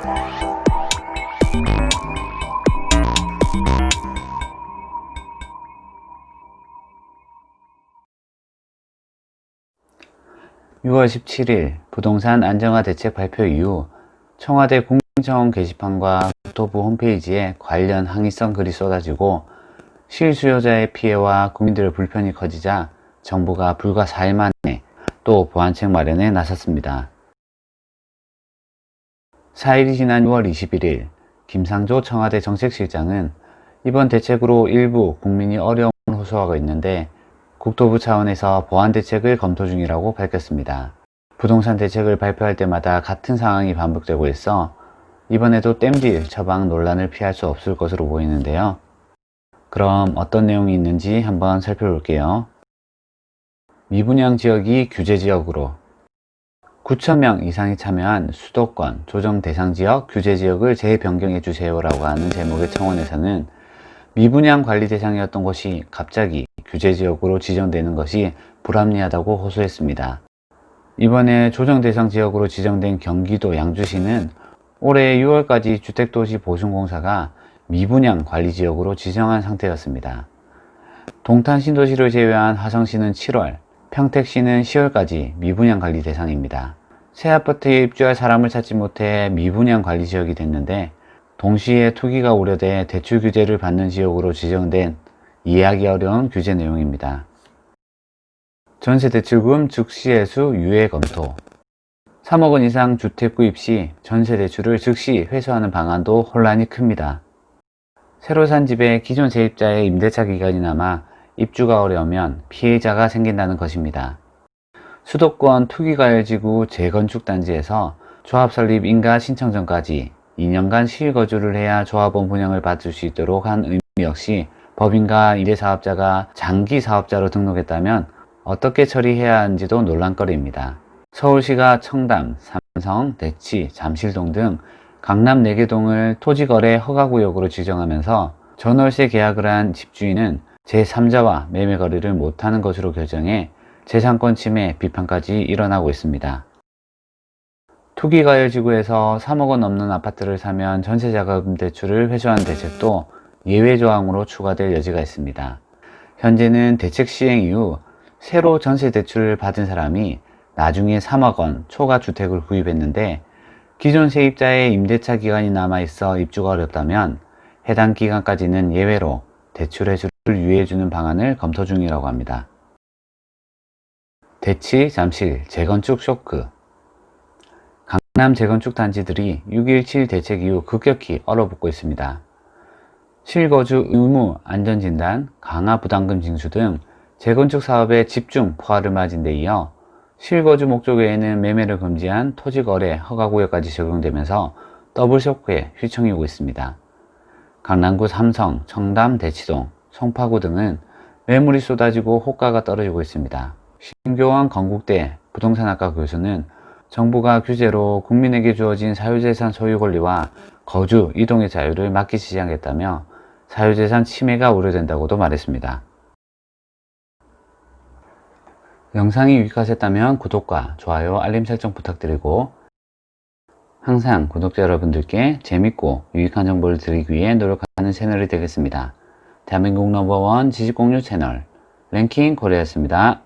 (6월 17일) 부동산 안정화 대책 발표 이후 청와대 국민청원 게시판과 국토부 홈페이지에 관련 항의성 글이 쏟아지고 실수요자의 피해와 국민들의 불편이 커지자 정부가 불과 4일 만에 또 보완책 마련에 나섰습니다. 4일이 지난 6월 21일 김상조 청와대 정책실장은 이번 대책으로 일부 국민이 어려움을 호소하고 있는데 국토부 차원에서 보완 대책을 검토 중이라고 밝혔습니다. 부동산 대책을 발표할 때마다 같은 상황이 반복되고 있어 이번에도 땜질 처방 논란을 피할 수 없을 것으로 보이는데요. 그럼 어떤 내용이 있는지 한번 살펴볼게요. 미분양 지역이 규제지역으로 9,000명 이상이 참여한 수도권 조정 대상 지역 규제지역을 재변경해 주세요 라고 하는 제목의 청원에서는 미분양 관리 대상이었던 곳이 갑자기 규제지역으로 지정되는 것이 불합리하다고 호소했습니다. 이번에 조정 대상 지역으로 지정된 경기도 양주시는 올해 6월까지 주택도시보증공사가 미분양 관리지역으로 지정한 상태였습니다. 동탄 신도시를 제외한 화성시는 7월, 평택시는 10월까지 미분양 관리 대상입니다. 새 아파트에 입주할 사람을 찾지 못해 미분양 관리 지역이 됐는데 동시에 투기가 우려돼 대출 규제를 받는 지역으로 지정된 이해하기 어려운 규제 내용입니다. 전세대출금 즉시 회수 유예 검토 3억 원 이상 주택 구입 시 전세대출을 즉시 회수하는 방안도 혼란이 큽니다. 새로 산 집에 기존 세입자의 임대차 기간이 남아 입주가 어려우면 피해자가 생긴다는 것입니다. 수도권 투기과열지구 재건축 단지에서 조합 설립 인가 신청 전까지 2년간 실거주를 해야 조합원 분양을 받을 수 있도록 한 의무 역시 법인과 임대사업자가 장기 사업자로 등록했다면 어떻게 처리해야 하는지도 논란거리입니다. 서울시가 청담, 삼성, 대치, 잠실동 등 강남 4개 동을 토지거래 허가구역으로 지정하면서 전월세 계약을 한 집주인은 제3자와 매매 거래를 못하는 것으로 결정해 재산권 침해 비판까지 일어나고 있습니다. 투기과열지구에서 3억 원 넘는 아파트를 사면 전세자금 대출을 회수하는 대책도 예외 조항으로 추가될 여지가 있습니다. 현재는 대책 시행 이후 새로 전세 대출을 받은 사람이 나중에 3억 원 초과 주택을 구입했는데 기존 세입자의 임대차 기간이 남아있어 입주가 어렵다면 해당 기간까지는 예외로 대출 회수를 유예해주는 방안을 검토 중이라고 합니다. 대치, 잠실, 재건축 쇼크 강남 재건축 단지들이 6.17 대책 이후 급격히 얼어붙고 있습니다. 실거주 의무 안전진단, 강화 부담금 징수 등 재건축 사업의 집중 포화를 맞은 데 이어 실거주 목적 외에는 매매를 금지한 토지거래 허가구역까지 적용되면서 더블 쇼크에 휘청이고 있습니다. 강남구 삼성, 청담, 대치동, 송파구 등은 매물이 쏟아지고 호가가 떨어지고 있습니다. 신교원 건국대 부동산학과 교수는 정부가 규제로 국민에게 주어진 사유재산 소유 권리와 거주, 이동의 자유를 막기 시작했다며 사유재산 침해가 우려된다고도 말했습니다. 영상이 유익하셨다면 구독과 좋아요, 알림 설정 부탁드리고 항상 구독자 여러분들께 재밌고 유익한 정보를 드리기 위해 노력하는 채널이 되겠습니다. 대한민국 넘버원 지식공유 채널 랭킹 코리아였습니다.